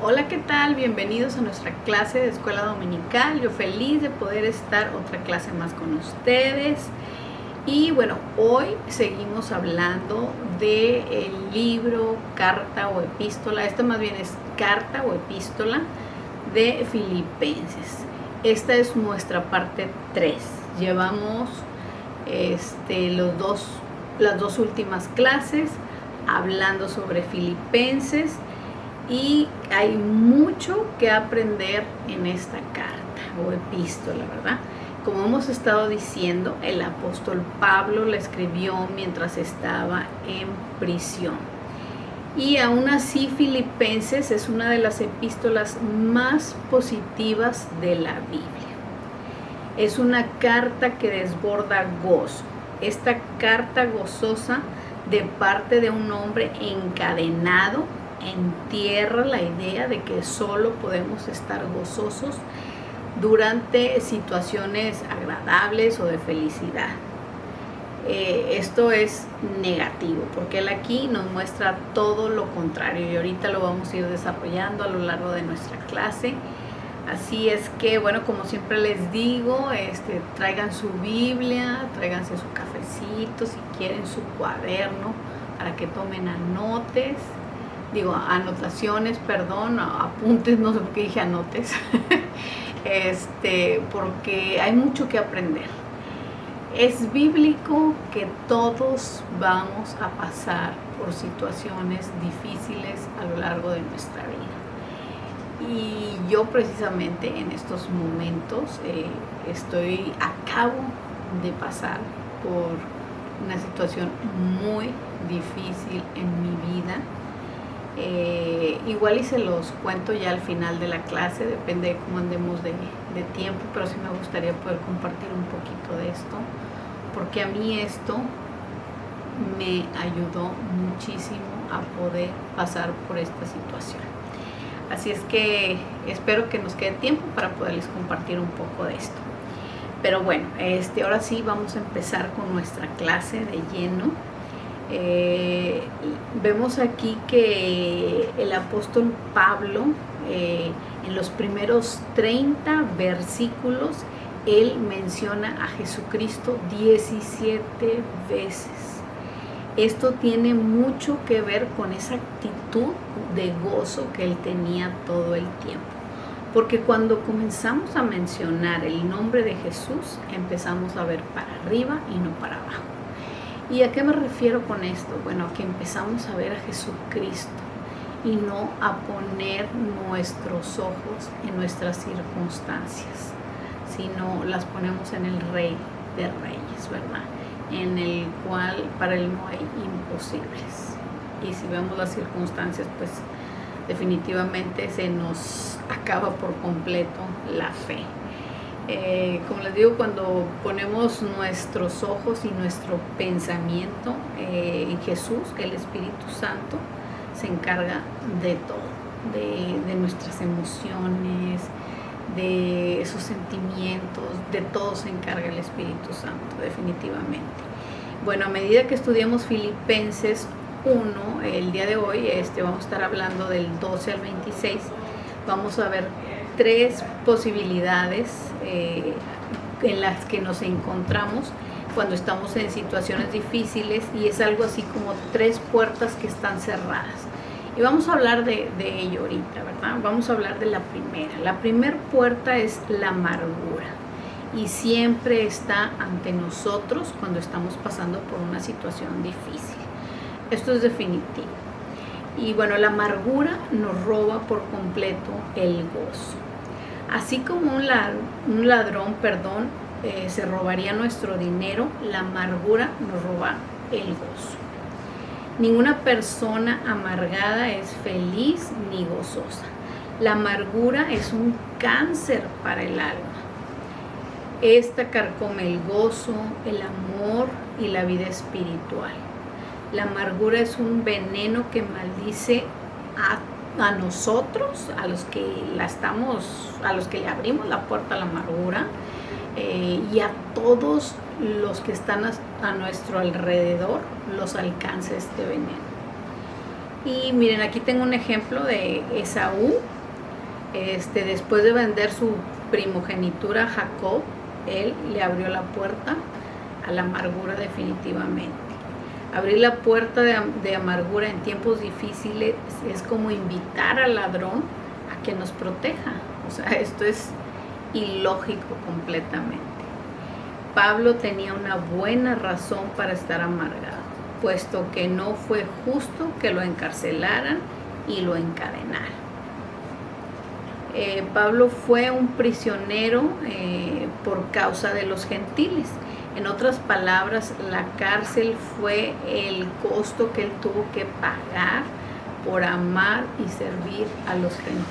Hola, ¿qué tal? Bienvenidos a nuestra clase de escuela dominical. Yo feliz de poder estar otra clase más con ustedes. Y bueno, hoy seguimos hablando del libro, carta o epístola. Esta más bien es carta o epístola de Filipenses. Esta es nuestra parte 3. Llevamos las dos últimas clases hablando sobre Filipenses. Y hay mucho que aprender en esta carta o epístola, ¿verdad? Como hemos estado diciendo, el apóstol Pablo la escribió mientras estaba en prisión. Y aún así, Filipenses es una de las epístolas más positivas de la Biblia. Es una carta que desborda gozo. Esta carta gozosa de parte de un hombre encadenado entierra la idea de que solo podemos estar gozosos durante situaciones agradables o de felicidad. Esto es negativo, porque él aquí nos muestra todo lo contrario y ahorita lo vamos a ir desarrollando a lo largo de nuestra clase. Así es que, bueno, como siempre les digo, traigan su Biblia, tráiganse su cafecito, si quieren su cuaderno, para que tomen anotaciones, apuntes, no sé por qué dije anotes, porque hay mucho que aprender. Es bíblico que todos vamos a pasar por situaciones difíciles a lo largo de nuestra vida. Y yo precisamente en estos momentos acabo de pasar por una situación muy difícil en mi vida. Igual y se los cuento ya al final de la clase, depende de cómo andemos de tiempo, pero sí me gustaría poder compartir un poquito de esto, porque a mí esto me ayudó muchísimo a poder pasar por esta situación. Así es que espero que nos quede tiempo para poderles compartir un poco de esto. Pero bueno, ahora sí vamos a empezar con nuestra clase de lleno. Vemos aquí que el apóstol Pablo, en los primeros 30 versículos, él menciona a Jesucristo 17 veces. Esto tiene mucho que ver con esa actitud de gozo que él tenía todo el tiempo. Porque cuando comenzamos a mencionar el nombre de Jesús, empezamos a ver para arriba y no para abajo. ¿Y a qué me refiero con esto? Bueno, que empezamos a ver a Jesucristo y no a poner nuestros ojos en nuestras circunstancias, sino las ponemos en el Rey de Reyes, ¿verdad? En el cual para Él no hay imposibles. Y si vemos las circunstancias, pues definitivamente se nos acaba por completo la fe. Como les digo, cuando ponemos nuestros ojos y nuestro pensamiento en Jesús, el Espíritu Santo se encarga de todo, de nuestras emociones, de esos sentimientos, de todo se encarga el Espíritu Santo, definitivamente. Bueno, a medida que estudiamos Filipenses 1, el día de hoy vamos a estar hablando del 12 al 26, vamos a ver 3 posibilidades en las que nos encontramos cuando estamos en situaciones difíciles, y es algo así como 3 puertas que están cerradas. Y vamos a hablar de ello ahorita, ¿verdad? Vamos a hablar de la primera. La primera puerta es la amargura, y siempre está ante nosotros cuando estamos pasando por una situación difícil. Esto es definitivo. Y bueno, la amargura nos roba por completo el gozo. Así como un ladrón, se robaría nuestro dinero, la amargura nos roba el gozo. Ninguna persona amargada es feliz ni gozosa. La amargura es un cáncer para el alma. Esta carcome el gozo, el amor y la vida espiritual. La amargura es un veneno que maldice a nosotros, a los que le abrimos la puerta a la amargura, y a todos los que están a nuestro alrededor los alcanza este veneno. Y miren, aquí tengo un ejemplo de Esaú. Después de vender su primogenitura a Jacob, él le abrió la puerta a la amargura definitivamente. Abrir la puerta de amargura en tiempos difíciles es como invitar al ladrón a que nos proteja. O sea, esto es ilógico completamente. Pablo tenía una buena razón para estar amargado, puesto que no fue justo que lo encarcelaran y lo encadenaran. Pablo fue un prisionero por causa de los gentiles. En otras palabras, la cárcel fue el costo que él tuvo que pagar por amar y servir a los gentiles,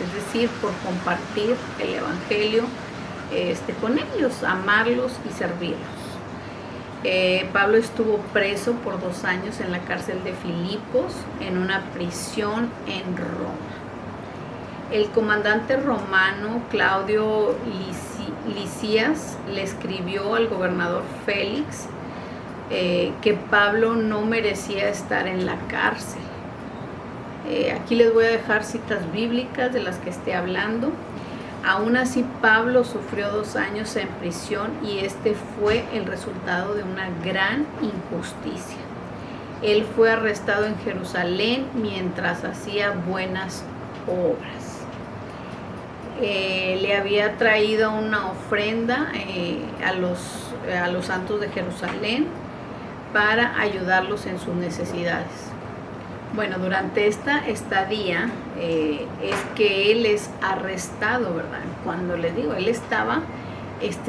es decir, por compartir el evangelio con ellos, amarlos y servirlos. Pablo estuvo preso por 2 años en la cárcel de Filipos, en una prisión en Roma. El comandante romano Claudio Lisias le escribió al gobernador Félix que Pablo no merecía estar en la cárcel. Aquí les voy a dejar citas bíblicas de las que esté hablando. Aún así, Pablo sufrió 2 años en prisión y este fue el resultado de una gran injusticia. Él fue arrestado en Jerusalén mientras hacía buenas obras. Le había traído una ofrenda a los santos de Jerusalén para ayudarlos en sus necesidades. Bueno, durante esta estadía es que él es arrestado, ¿verdad? Cuando les digo, él estaba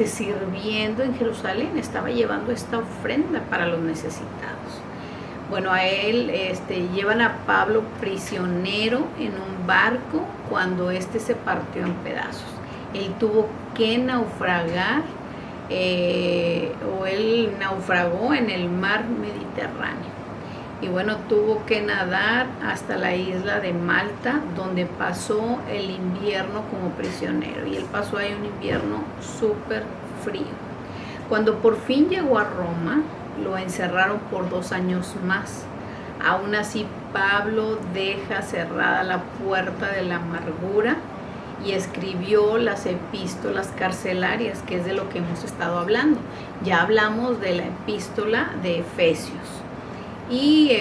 sirviendo en Jerusalén, estaba llevando esta ofrenda para los necesitados. Bueno, a él llevan a Pablo prisionero en un barco cuando se partió en pedazos. Él tuvo que naufragar o él naufragó en el mar Mediterráneo. Y bueno, tuvo que nadar hasta la isla de Malta, donde pasó el invierno como prisionero. Y él pasó ahí un invierno súper frío. Cuando por fin llegó a Roma, lo encerraron por 2 años más. Aún así, Pablo deja cerrada la puerta de la amargura y escribió las epístolas carcelarias, que es de lo que hemos estado hablando. Ya hablamos de la epístola de Efesios. Y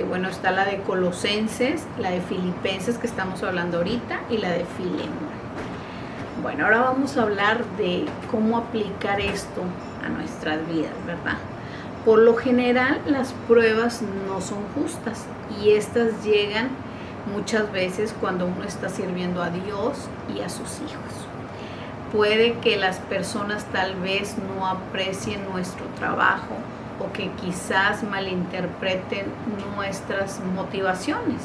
bueno, está la de Colosenses, la de Filipenses que estamos hablando ahorita y la de Filemón. Bueno, ahora vamos a hablar de cómo aplicar esto a nuestras vidas, ¿verdad? Por lo general, las pruebas no son justas y estas llegan muchas veces cuando uno está sirviendo a Dios y a sus hijos. Puede que las personas tal vez no aprecien nuestro trabajo o que quizás malinterpreten nuestras motivaciones.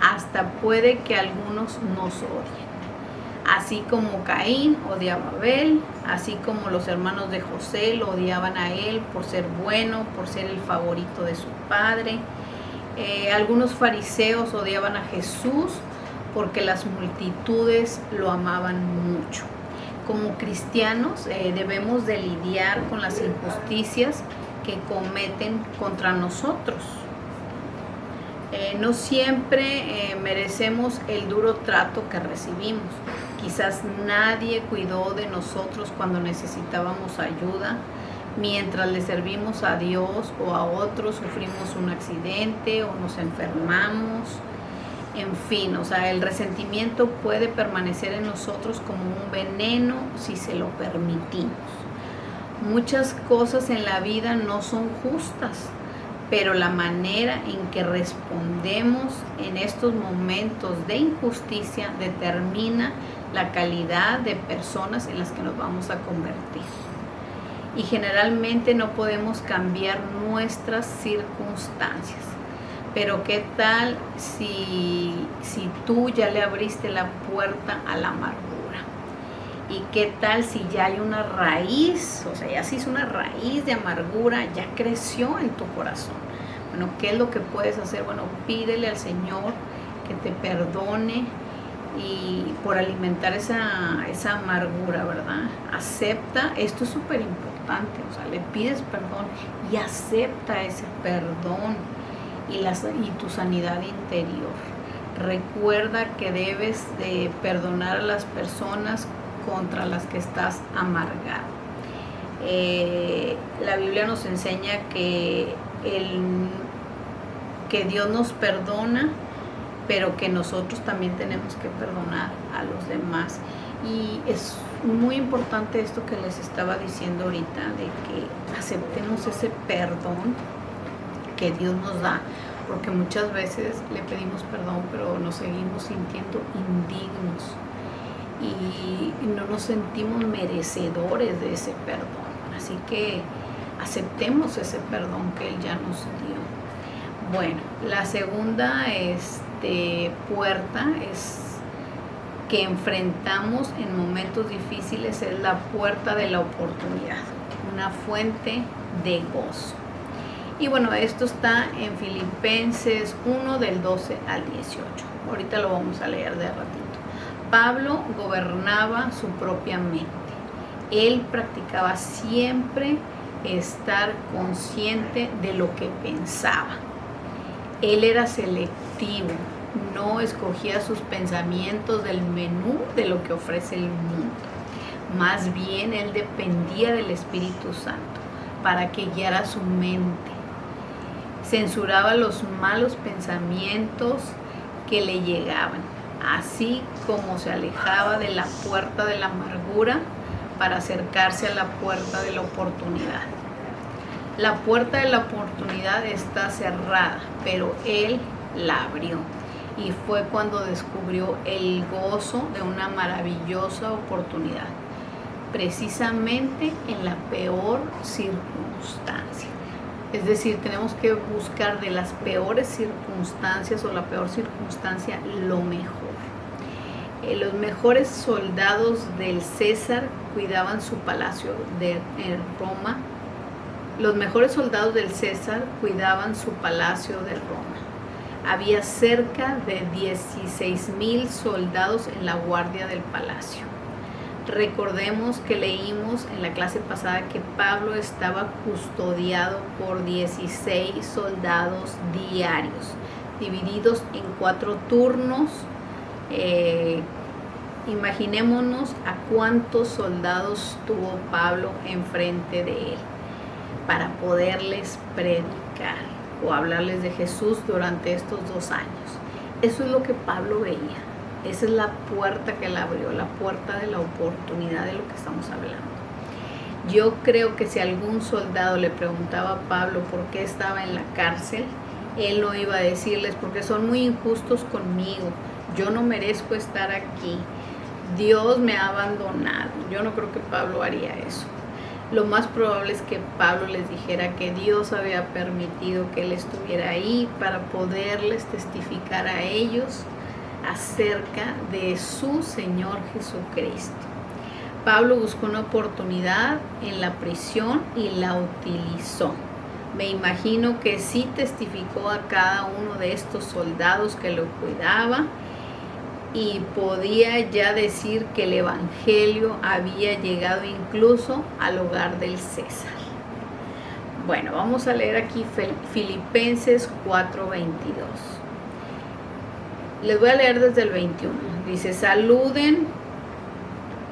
Hasta puede que algunos nos odien. Así como Caín odiaba a Abel, así como los hermanos de José lo odiaban a él por ser bueno, por ser el favorito de su padre. Algunos fariseos odiaban a Jesús porque las multitudes lo amaban mucho. Como cristianos debemos de lidiar con las injusticias que cometen contra nosotros. No siempre merecemos el duro trato que recibimos. Quizás nadie cuidó de nosotros cuando necesitábamos ayuda. Mientras le servimos a Dios o a otros, sufrimos un accidente o nos enfermamos. En fin, o sea, el resentimiento puede permanecer en nosotros como un veneno si se lo permitimos. Muchas cosas en la vida no son justas, pero la manera en que respondemos en estos momentos de injusticia determina la calidad de personas en las que nos vamos a convertir. Y generalmente no podemos cambiar nuestras circunstancias. Pero ¿qué tal si tú ya le abriste la puerta a la amargura? ¿Y qué tal si ya hay una raíz? O sea, ya se hizo una raíz de amargura, ya creció en tu corazón. Bueno, ¿qué es lo que puedes hacer? Bueno, pídele al Señor que te perdone y por alimentar esa amargura, ¿verdad? Acepta, esto es súper importante, o sea, le pides perdón y acepta ese perdón. y tu sanidad interior. Recuerda que debes de perdonar a las personas contra las que estás amargado. La Biblia nos enseña que Dios nos perdona, pero que nosotros también tenemos que perdonar a los demás. Y es muy importante esto que les estaba diciendo ahorita, de que aceptemos ese perdón que Dios nos da, porque muchas veces le pedimos perdón, pero nos seguimos sintiendo indignos y no nos sentimos merecedores de ese perdón. Así que aceptemos ese perdón que Él ya nos dio. Bueno, la segunda puerta que enfrentamos en momentos difíciles es la puerta de la oportunidad, una fuente de gozo. Y bueno, esto está en Filipenses 1 del 12 al 18. Ahorita lo vamos a leer de ratito. Pablo gobernaba su propia mente. Él practicaba siempre estar consciente de lo que pensaba. Él era selectivo, no escogía sus pensamientos del menú de lo que ofrece el mundo. Más bien, él dependía del Espíritu Santo para que guiara su mente. Censuraba los malos pensamientos que le llegaban, así como se alejaba de la puerta de la amargura para acercarse a la puerta de la oportunidad. La puerta de la oportunidad está cerrada, pero él la abrió. Y fue cuando descubrió el gozo de una maravillosa oportunidad, precisamente en la peor circunstancia. Es decir, tenemos que buscar de las peores circunstancias o la peor circunstancia lo mejor. Los mejores soldados del César cuidaban su palacio en Roma. Los mejores soldados del César cuidaban su palacio de Roma. Había cerca de 16,000 soldados en la guardia del palacio. Recordemos que leímos en la clase pasada que Pablo estaba custodiado por 16 soldados diarios, divididos en 4 turnos. Imaginémonos a cuántos soldados tuvo Pablo enfrente de él para poderles predicar o hablarles de Jesús durante estos 2 años. Eso es lo que Pablo veía. Esa es la puerta que él abrió, la puerta de la oportunidad de lo que estamos hablando. Yo creo que si algún soldado le preguntaba a Pablo por qué estaba en la cárcel, él no iba a decirles porque son muy injustos conmigo, yo no merezco estar aquí, Dios me ha abandonado. Yo no creo que Pablo haría eso. Lo más probable es que Pablo les dijera que Dios había permitido que él estuviera ahí para poderles testificar a ellos acerca de su Señor Jesucristo. Pablo buscó una oportunidad en la prisión y la utilizó. Me imagino que sí testificó a cada uno de estos soldados que lo cuidaba y podía ya decir que el evangelio había llegado incluso al hogar del César. Bueno, vamos a leer aquí Filipenses 4:22. Les voy a leer desde el 21. Dice: saluden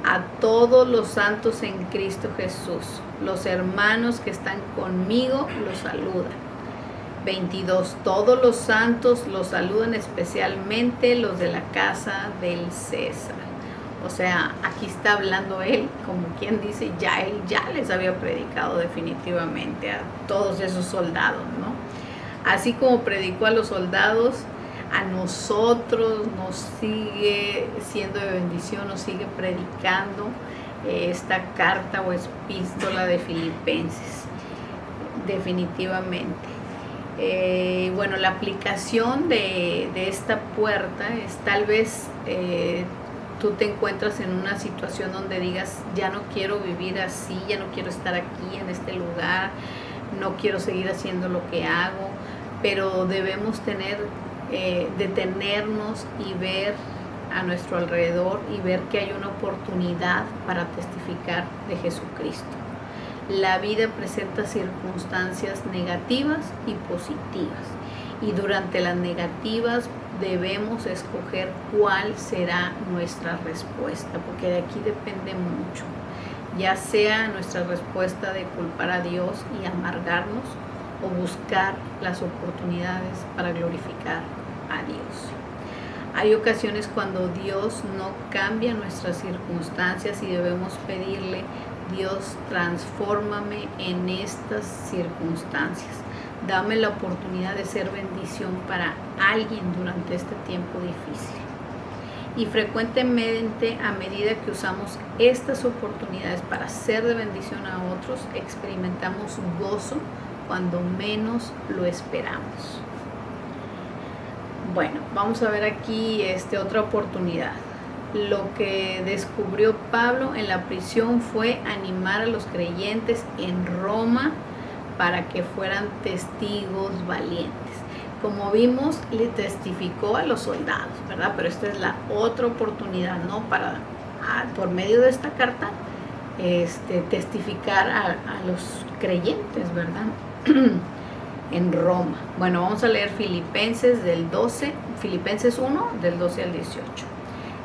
a todos los santos en Cristo Jesús. Los hermanos que están conmigo los saludan. 22. Todos los santos los saludan, especialmente los de la casa del César. O sea, aquí está hablando él, como quien dice, él ya les había predicado definitivamente a todos esos soldados, ¿no? Así como predicó a los soldados, a nosotros nos sigue siendo de bendición, nos sigue predicando esta carta o epístola de Filipenses, definitivamente. Bueno, la aplicación de esta puerta es tal vez tú te encuentras en una situación donde digas, ya no quiero vivir así, ya no quiero estar aquí en este lugar, no quiero seguir haciendo lo que hago, pero debemos detenernos y ver a nuestro alrededor y ver que hay una oportunidad para testificar de Jesucristo. La vida presenta circunstancias negativas y positivas, Y durante las negativas debemos escoger cuál será nuestra respuesta, porque de aquí depende mucho. Ya sea nuestra respuesta de culpar a Dios y amargarnos, o buscar las oportunidades para glorificar a Dios. Hay ocasiones cuando Dios no cambia nuestras circunstancias y debemos pedirle: Dios, transfórmame en estas circunstancias. Dame la oportunidad de ser bendición para alguien durante este tiempo difícil. Y frecuentemente, a medida que usamos estas oportunidades para ser de bendición a otros, experimentamos gozo cuando menos lo esperamos. Bueno, vamos a ver aquí otra oportunidad. Lo que descubrió Pablo en la prisión fue animar a los creyentes en Roma para que fueran testigos valientes. Como vimos, le testificó a los soldados, ¿verdad? Pero esta es la otra oportunidad, ¿no? Para, por medio de esta carta, testificar a los creyentes, ¿verdad? En Roma. Bueno, vamos a leer Filipenses 1, del 12 al 18.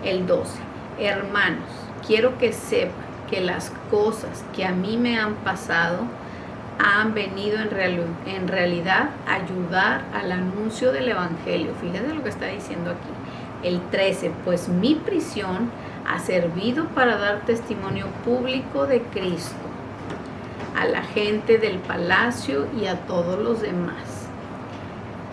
El 12. Hermanos, quiero que sepan que las cosas que a mí me han pasado han venido en realidad a ayudar al anuncio del Evangelio. Fíjense lo que está diciendo aquí. El 13. Pues mi prisión ha servido para dar testimonio público de Cristo a la gente del palacio y a todos los demás.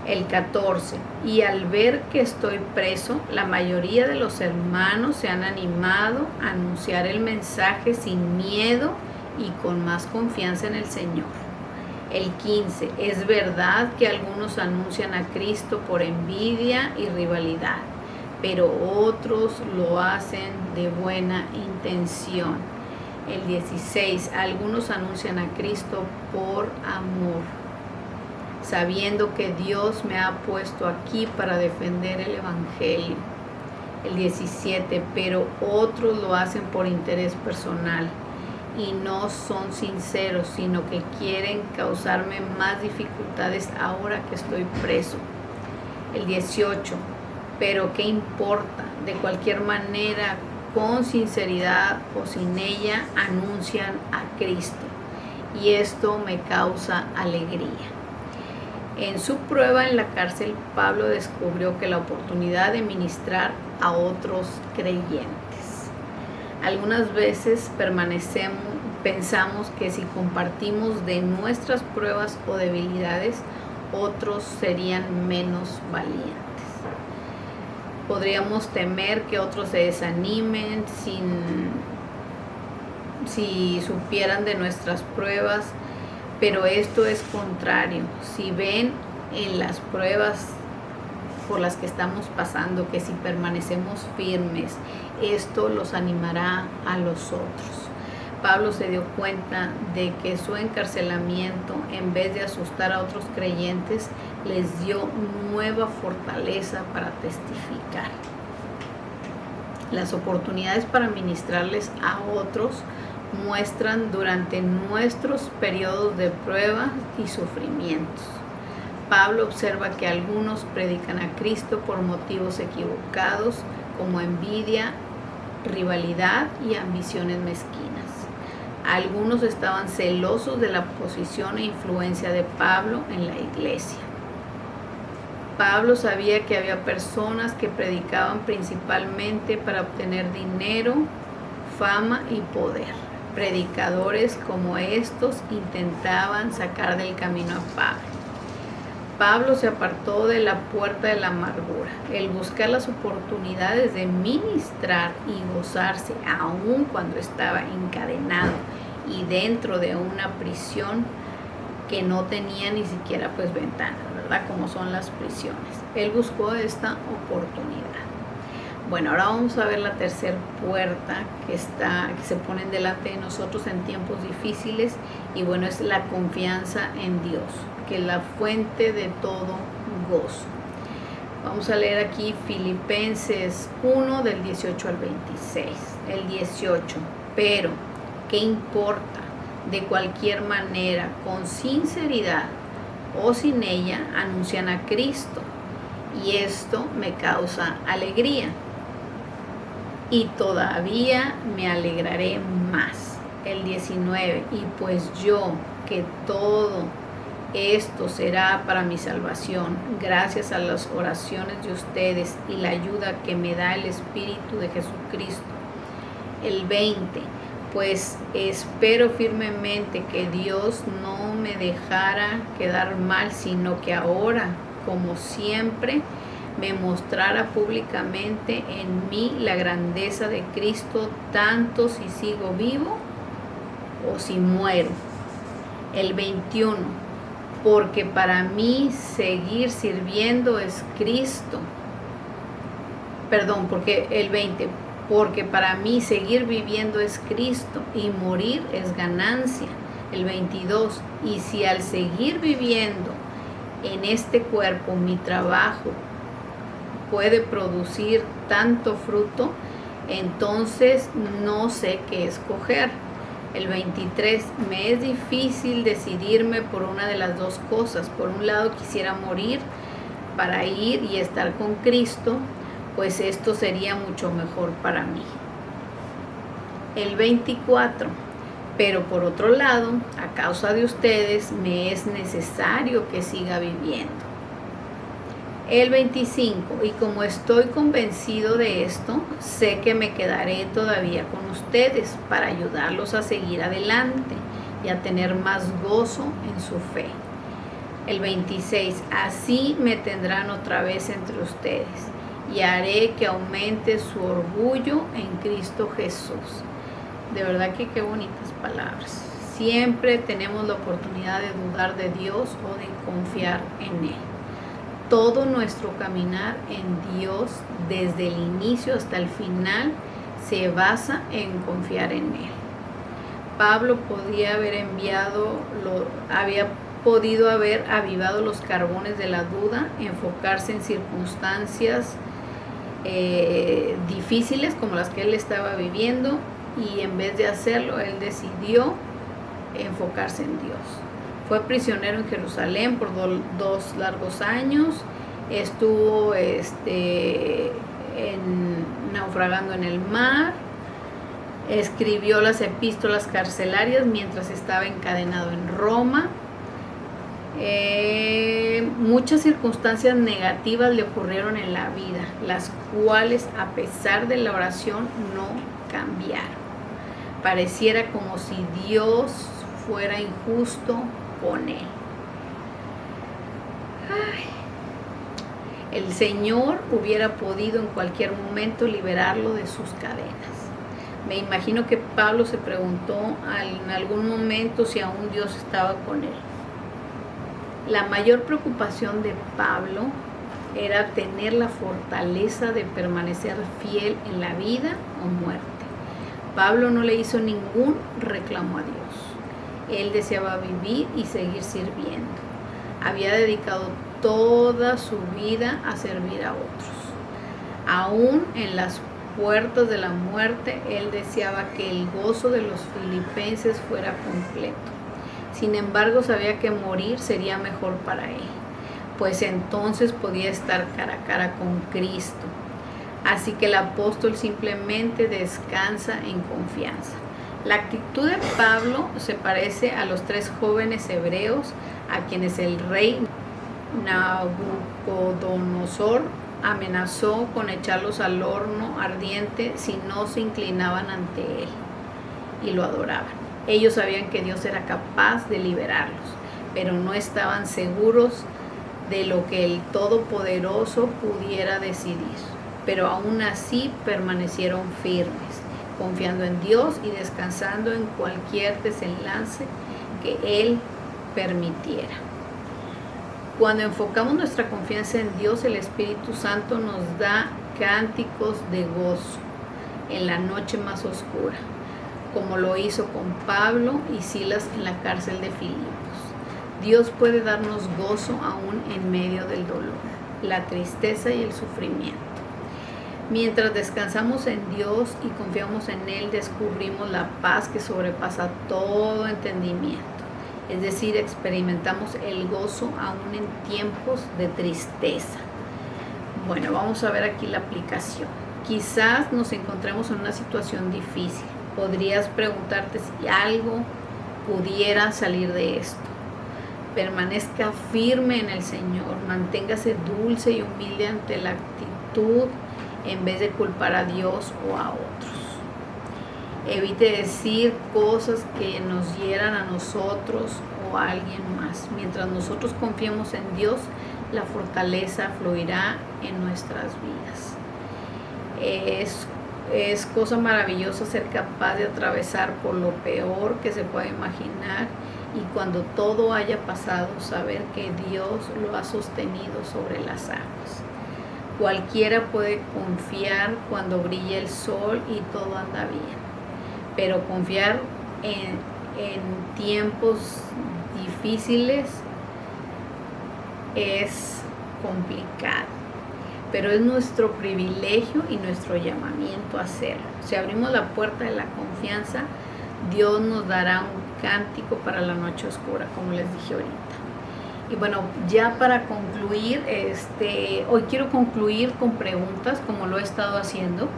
El 14. Y al ver que estoy preso, la mayoría de los hermanos se han animado a anunciar el mensaje sin miedo y con más confianza en el Señor. El 15. Es verdad que algunos anuncian a Cristo por envidia y rivalidad, pero otros lo hacen de buena intención. El 16. Algunos anuncian a Cristo por amor, sabiendo que Dios me ha puesto aquí para defender el Evangelio. El 17. Pero otros lo hacen por interés personal y no son sinceros, sino que quieren causarme más dificultades ahora que estoy preso. El 18. Pero ¿qué importa? De cualquier manera, con sinceridad o sin ella, anuncian a Cristo, y esto me causa alegría. En su prueba en la cárcel, Pablo descubrió que la oportunidad de ministrar a otros creyentes. Algunas veces pensamos que si compartimos de nuestras pruebas o debilidades, otros serían menos valientes. Podríamos temer que otros se desanimen si supieran de nuestras pruebas, pero esto es contrario. Si ven en las pruebas por las que estamos pasando que si permanecemos firmes, esto los animará a los otros. Pablo se dio cuenta de que su encarcelamiento, en vez de asustar a otros creyentes, les dio nueva fortaleza para testificar. Las oportunidades para ministrarles a otros muestran durante nuestros periodos de prueba y sufrimientos. Pablo observa que algunos predican a Cristo por motivos equivocados, como envidia, rivalidad y ambiciones mezquinas. Algunos estaban celosos de la posición e influencia de Pablo en la iglesia. Pablo sabía que había personas que predicaban principalmente para obtener dinero, fama y poder. Predicadores como estos intentaban sacar del camino a Pablo. Pablo se apartó de la puerta de la amargura. El buscar las oportunidades de ministrar y gozarse aún cuando estaba encadenado y dentro de una prisión que no tenía ni siquiera ventanas, ¿verdad? Como son las prisiones. Él buscó esta oportunidad. Bueno, ahora vamos a ver la tercera puerta que se pone delante de nosotros en tiempos difíciles, y bueno, es la confianza en Dios, que es la fuente de todo gozo. Vamos a leer aquí Filipenses 1 del 18 al 26. El 18. Pero, ¿qué importa? De cualquier manera, con sinceridad o sin ella anuncian a Cristo, y esto me causa alegría. Y todavía me alegraré más. El 19, y pues yo, que todo esto será para mi salvación, gracias a las oraciones de ustedes y la ayuda que me da el Espíritu de Jesucristo. El 20, pues espero firmemente que Dios no me dejara quedar mal, sino que ahora, como siempre, me mostrara públicamente en mí la grandeza de Cristo, tanto si sigo vivo o si muero. El 21, porque para mí seguir sirviendo es Cristo. Porque el 20, porque para mí seguir viviendo es Cristo y morir es ganancia. El 22, y si al seguir viviendo en este cuerpo mi trabajo puede producir tanto fruto, entonces no sé qué escoger. El 23, me es difícil decidirme por una de las dos cosas. Por un lado quisiera morir para ir y estar con Cristo, pues esto sería mucho mejor para mí. El 24, pero por otro lado, a causa de ustedes, me es necesario que siga viviendo. El 25, y como estoy convencido de esto, sé que me quedaré todavía con ustedes para ayudarlos a seguir adelante y a tener más gozo en su fe. El 26, así me tendrán otra vez entre ustedes y haré que aumente su orgullo en Cristo Jesús. De verdad que qué bonitas palabras. Siempre tenemos la oportunidad de dudar de Dios o de confiar en Él. Todo nuestro caminar en Dios, desde el inicio hasta el final, se basa en confiar en Él. Pablo había podido haber avivado los carbones de la duda, enfocarse en circunstancias difíciles como las que él estaba viviendo, y en vez de hacerlo, él decidió enfocarse en Dios. Fue prisionero en Jerusalén por 2 largos años, estuvo naufragando en el mar, escribió las epístolas carcelarias mientras estaba encadenado en Roma. Muchas circunstancias negativas le ocurrieron en la vida, las cuales a pesar de la oración no cambiaron. Pareciera como si Dios fuera injusto con él. El Señor hubiera podido en cualquier momento liberarlo de sus cadenas. Me imagino que Pablo se preguntó en algún momento si aún Dios estaba con él. La mayor preocupación de Pablo era tener la fortaleza de permanecer fiel en la vida o muerte. Pablo no le hizo ningún reclamo a Dios. Él deseaba vivir y seguir sirviendo. Había dedicado toda su vida a servir a otros. Aún en las puertas de la muerte, él deseaba que el gozo de los filipenses fuera completo. Sin embargo, sabía que morir sería mejor para él, pues entonces podía estar cara a cara con Cristo. Así que el apóstol simplemente descansa en confianza. La actitud de Pablo se parece a los 3 jóvenes hebreos a quienes el rey Nabucodonosor amenazó con echarlos al horno ardiente si no se inclinaban ante él y lo adoraban. Ellos sabían que Dios era capaz de liberarlos, pero no estaban seguros de lo que el Todopoderoso pudiera decidir. Pero aún así permanecieron firmes, confiando en Dios y descansando en cualquier desenlace que Él permitiera. Cuando enfocamos nuestra confianza en Dios, el Espíritu Santo nos da cánticos de gozo en la noche más oscura, como lo hizo con Pablo y Silas en la cárcel de Filipos. Dios puede darnos gozo aún en medio del dolor, la tristeza y el sufrimiento. Mientras descansamos en Dios y confiamos en Él, descubrimos la paz que sobrepasa todo entendimiento. es decir, experimentamos el gozo aún en tiempos de tristeza. Bueno, vamos a ver aquí la aplicación. Quizás nos encontremos en una situación difícil. Podrías preguntarte si algo pudiera salir de esto. Permanezca firme en el Señor, manténgase dulce y humilde ante la actitud en vez de culpar a Dios o a otros. Evite decir cosas que nos hieran a nosotros o a alguien más. Mientras nosotros confiemos en Dios, la fortaleza fluirá en nuestras vidas. Es cosa maravillosa ser capaz de atravesar por lo peor que se puede imaginar, y cuando todo haya pasado, saber que Dios lo ha sostenido sobre las aguas. Cualquiera puede confiar cuando brilla el sol y todo anda bien, pero confiar en tiempos difíciles es complicado, pero es nuestro privilegio y nuestro llamamiento a hacerlo. Si abrimos la puerta de la confianza, Dios nos dará un cántico para la noche oscura, como les dije ahorita. Y bueno, ya para concluir, hoy quiero concluir con preguntas, como lo he estado haciendo,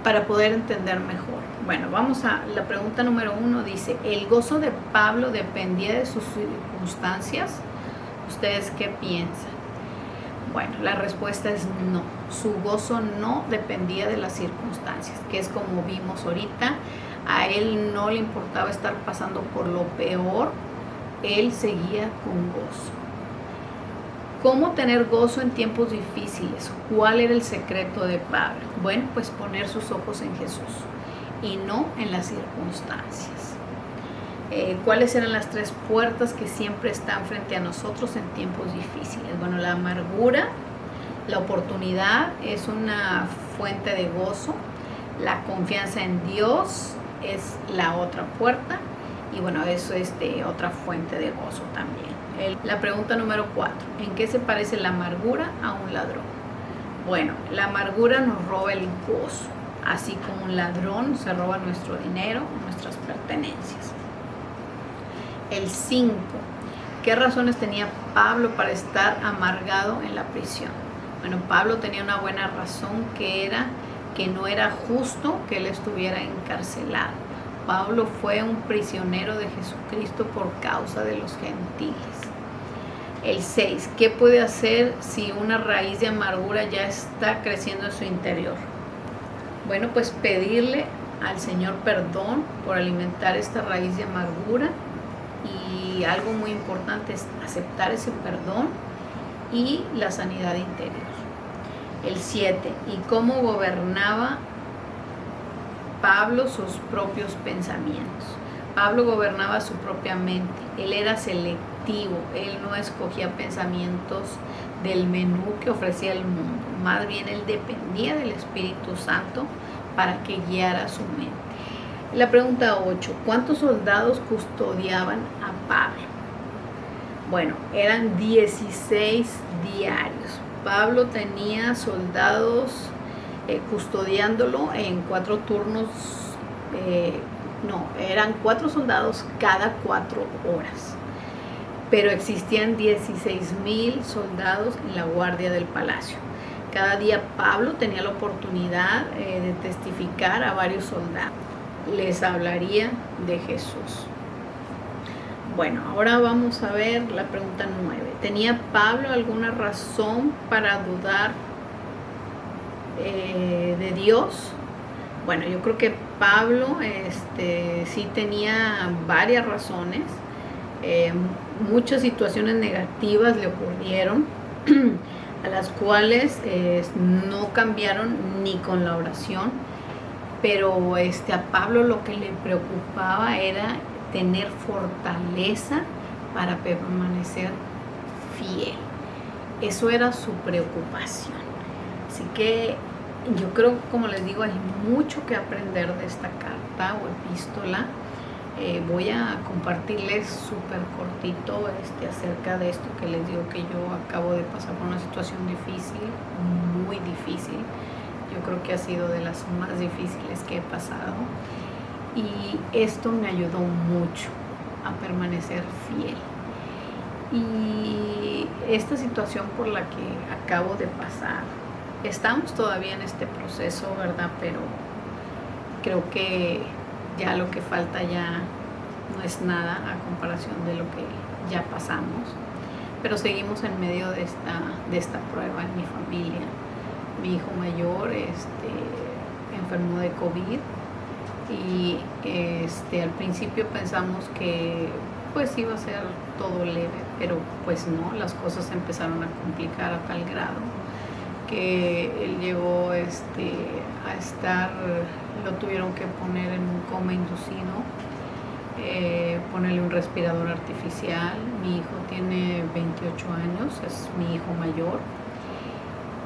para poder entender mejor. Bueno, vamos a la pregunta número 1. Dice, ¿el gozo de Pablo dependía de sus circunstancias? ¿Ustedes qué piensan? Bueno, la respuesta es no. Su gozo no dependía de las circunstancias, que es como vimos ahorita. A él no le importaba estar pasando por lo peor, él seguía con gozo. ¿Cómo tener gozo en tiempos difíciles? ¿Cuál era el secreto de Pablo? Bueno, pues poner sus ojos en Jesús y no en las circunstancias. ¿Cuáles eran las 3 puertas que siempre están frente a nosotros en tiempos difíciles? Bueno, la amargura, la oportunidad es una fuente de gozo, la confianza en Dios es la otra puerta, y bueno, eso es otra fuente de gozo también. La pregunta número 4, ¿en qué se parece la amargura a un ladrón? Bueno, la amargura nos roba el gozo, así como un ladrón se roba nuestro dinero, nuestras pertenencias. El 5, ¿qué razones tenía Pablo para estar amargado en la prisión? Bueno, Pablo tenía una buena razón, que era que no era justo que él estuviera encarcelado. Pablo fue un prisionero de Jesucristo por causa de los gentiles. El 6, ¿qué puede hacer si una raíz de amargura ya está creciendo en su interior? Bueno, pues pedirle al Señor perdón por alimentar esta raíz de amargura, y algo muy importante es aceptar ese perdón y la sanidad interior. El 7, ¿y cómo gobernaba Pablo sus propios pensamientos? Pablo gobernaba su propia mente, él era selectivo, él no escogía pensamientos del menú que ofrecía el mundo, más bien él dependía del Espíritu Santo para que guiara su mente. La pregunta 8, ¿cuántos soldados custodiaban a Pablo? Bueno, eran 16 diarios. Pablo tenía soldados custodiándolo en 4 turnos, eran 4 soldados cada 4 horas, pero existían 16,000 soldados en la guardia del palacio. Cada día Pablo tenía la oportunidad de testificar a varios soldados. Les hablaría de Jesús. Bueno, ahora vamos a ver la pregunta 9. ¿Tenía Pablo alguna razón para dudar de Dios? Bueno, yo creo que Pablo sí tenía varias razones. Muchas situaciones negativas le ocurrieron, a las cuales no cambiaron ni con la oración, pero a Pablo lo que le preocupaba era tener fortaleza para permanecer fiel. Eso era su preocupación. Así que yo creo, como les digo, hay mucho que aprender de esta carta o epístola. Voy a compartirles súper cortito acerca de esto que les digo, que yo acabo de pasar por una situación difícil, muy difícil. Yo creo que ha sido de las más difíciles que he pasado. y esto me ayudó mucho a permanecer fiel. Y esta situación por la que acabo de pasar, estamos todavía en este proceso, ¿verdad? Pero creo que ya lo que falta ya no es nada a comparación de lo que ya pasamos. Pero seguimos en medio de esta prueba en mi familia. Mi hijo mayor enfermó de COVID y al principio pensamos que pues iba a ser todo leve, pero pues no, las cosas se empezaron a complicar a tal grado que él llegó a estar, lo tuvieron que poner en un coma inducido, ponerle un respirador artificial. Mi hijo tiene 28 años, es mi hijo mayor,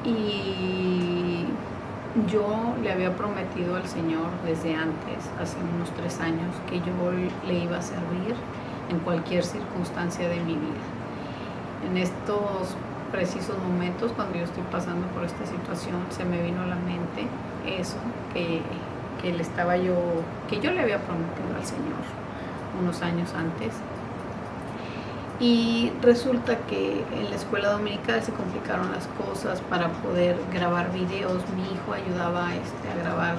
y yo le había prometido al Señor desde antes, hace unos 3 años, que yo le iba a servir en cualquier circunstancia de mi vida. En estos precisos momentos, cuando yo estoy pasando por esta situación, se me vino a la mente eso que yo le había prometido al Señor unos años antes. Y resulta que en la escuela dominical se complicaron las cosas para poder grabar videos. Mi hijo ayudaba a grabar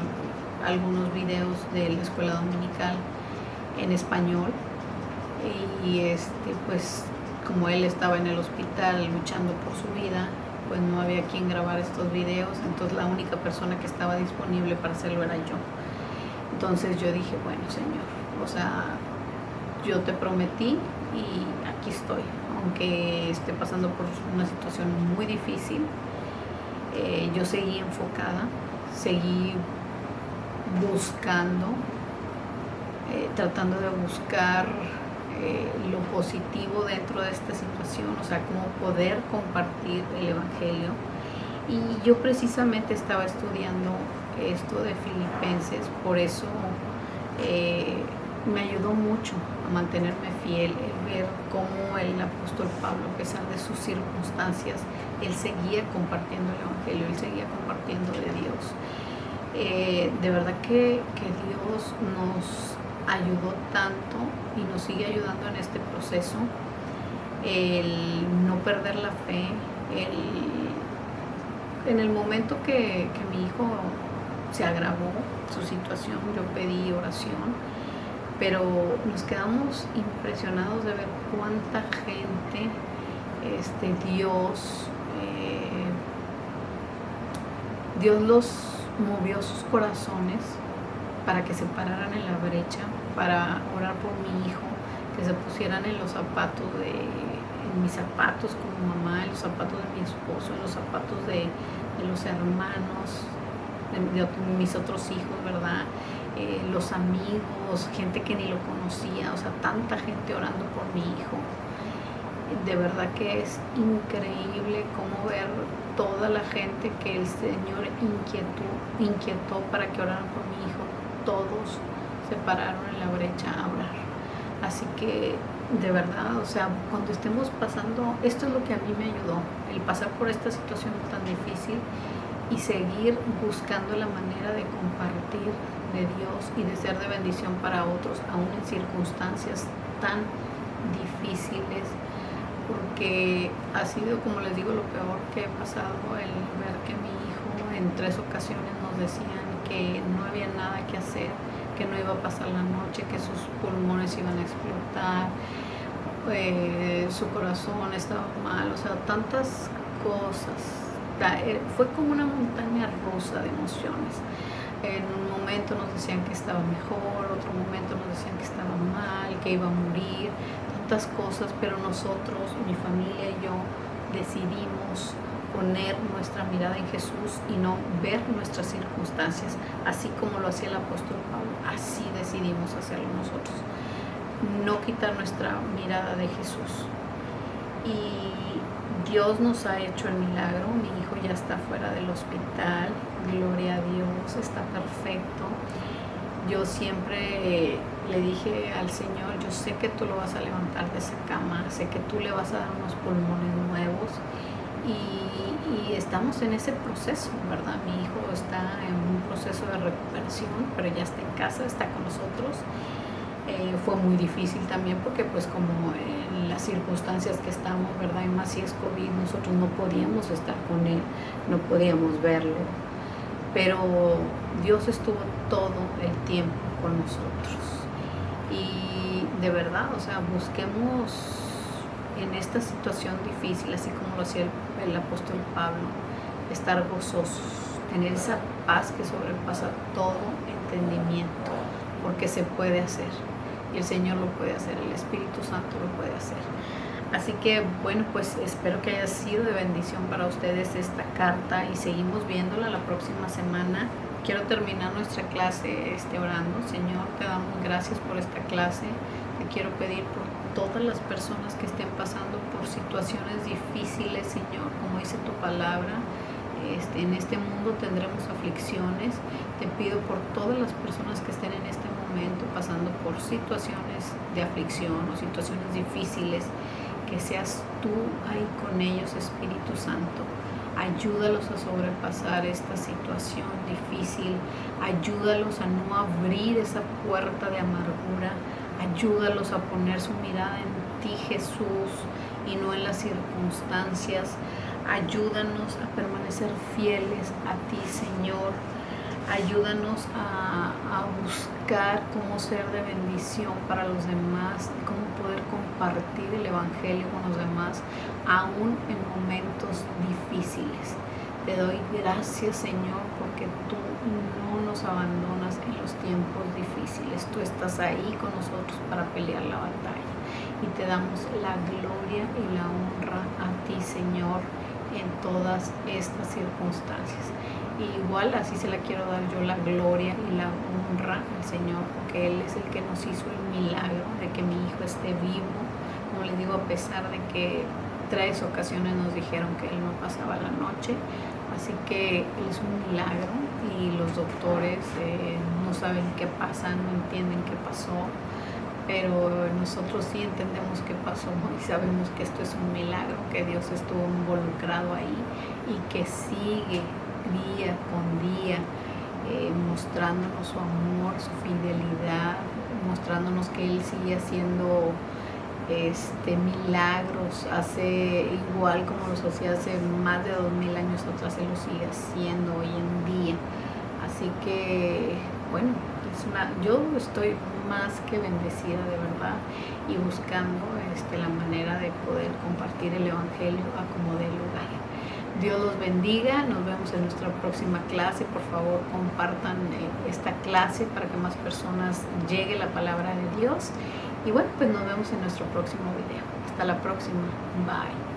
algunos videos de la escuela dominical en español. Y pues como él estaba en el hospital luchando por su vida, pues no había quien grabar estos videos. Entonces la única persona que estaba disponible para hacerlo era yo. Entonces yo dije, bueno, Señor, o sea, yo te prometí y aquí estoy, aunque esté pasando por una situación muy difícil. Yo seguí enfocada, seguí buscando, tratando de buscar lo positivo dentro de esta situación, o sea, cómo poder compartir el Evangelio. Y yo precisamente estaba estudiando esto de Filipenses, por eso me ayudó mucho a mantenerme fiel, el ver cómo el apóstol Pablo, a pesar de sus circunstancias, él seguía compartiendo el Evangelio, él seguía compartiendo de Dios. De verdad que Dios nos ayudó tanto y nos sigue ayudando en este proceso, el no perder la fe. En el momento que mi hijo se agravó su situación, yo pedí oración, pero nos quedamos impresionados de ver cuánta gente Dios los movió sus corazones para que se pararan en la brecha, para orar por mi hijo, que se pusieran en los zapatos en mis zapatos como mamá, en los zapatos de mi esposo, en los zapatos de los hermanos, de mis otros hijos, ¿verdad? Los amigos, gente que ni lo conocía, o sea, tanta gente orando por mi hijo. De verdad que es increíble cómo ver toda la gente que el Señor inquietó para que oraran por mi hijo. Todos se pararon en la brecha a orar. Así que de verdad, o sea, cuando estemos pasando, esto es lo que a mí me ayudó, el pasar por esta situación tan difícil y seguir buscando la manera de compartir de Dios y de ser de bendición para otros, aún en circunstancias tan difíciles, porque ha sido, como les digo, lo peor que he pasado, el ver que mi hijo en 3 ocasiones nos decían que no había nada que hacer, que no iba a pasar la noche, que sus pulmones iban a explotar, su corazón estaba mal, o sea, tantas cosas. Fue como una montaña rusa de emociones. En un momento nos decían que estaba mejor, otro momento nos decían que estaba mal, que iba a morir, tantas cosas, pero nosotros, mi familia y yo, decidimos poner nuestra mirada en Jesús y no ver nuestras circunstancias, así como lo hacía el apóstol Pablo. Así decidimos hacerlo nosotros, no quitar nuestra mirada de Jesús. Y Dios nos ha hecho el milagro. Mi hijo ya está fuera del hospital, gloria a Dios, está perfecto. Yo siempre le dije al Señor, yo sé que tú lo vas a levantar de esa cama, sé que tú le vas a dar unos pulmones nuevos y estamos en ese proceso, ¿verdad? Mi hijo está en un proceso de recuperación, pero ya está en casa, está con nosotros. Fue muy difícil también porque pues como en las circunstancias que estamos, ¿verdad? Y más si es COVID, nosotros no podíamos estar con él, no podíamos verlo, pero Dios estuvo todo el tiempo con nosotros. Y de verdad, o sea, busquemos en esta situación difícil, así como lo hacía el apóstol Pablo, estar gozosos, tener esa paz que sobrepasa todo entendimiento, porque se puede hacer, y el Señor lo puede hacer, el Espíritu Santo lo puede hacer. Así que bueno, pues espero que haya sido de bendición para ustedes esta carta y seguimos viéndola la próxima semana. Quiero terminar nuestra clase orando. Señor, te damos gracias por esta clase. Te quiero pedir por todas las personas que estén pasando por situaciones difíciles, Señor, como dice tu palabra. En este mundo tendremos aflicciones. Te pido por todas las personas que estén en este momento pasando por situaciones de aflicción o situaciones difíciles, que seas tú ahí con ellos, Espíritu Santo. Ayúdalos a sobrepasar esta situación difícil. Ayúdalos a no abrir esa puerta de amargura. Ayúdalos a poner su mirada en ti, Jesús, y no en las circunstancias. Ayúdanos a permanecer fieles a ti, Señor. Ayúdanos a buscar cómo ser de bendición para los demás, cómo poder compartir el Evangelio con los demás, aún en momentos difíciles. Te doy gracias, Señor, porque tú no nos abandonas en los tiempos difíciles. Tú estás ahí con nosotros para pelear la batalla. Y te damos la gloria y la honra a ti, Señor, en todas estas circunstancias. Y igual así se la quiero dar yo la gloria y la honra al Señor, porque Él es el que nos hizo el milagro de que mi hijo esté vivo. Como les digo, a pesar de que 3 ocasiones nos dijeron que él no pasaba la noche, así que es un milagro y los doctores no saben qué pasa, no entienden qué pasó, pero nosotros sí entendemos qué pasó y sabemos que esto es un milagro, que Dios estuvo involucrado ahí y que sigue día con día mostrándonos su amor, su fidelidad, mostrándonos que Él sigue haciendo milagros, hace igual como los hacía hace más de 2000 años atrás, Él lo sigue haciendo hoy en día. Así que bueno, yo estoy más que bendecida de verdad y buscando la manera de poder compartir el Evangelio a como dé lugar. Dios los bendiga, nos vemos en nuestra próxima clase. Por favor, compartan esta clase para que más personas llegue la palabra de Dios. Y bueno, pues nos vemos en nuestro próximo video. Hasta la próxima. Bye.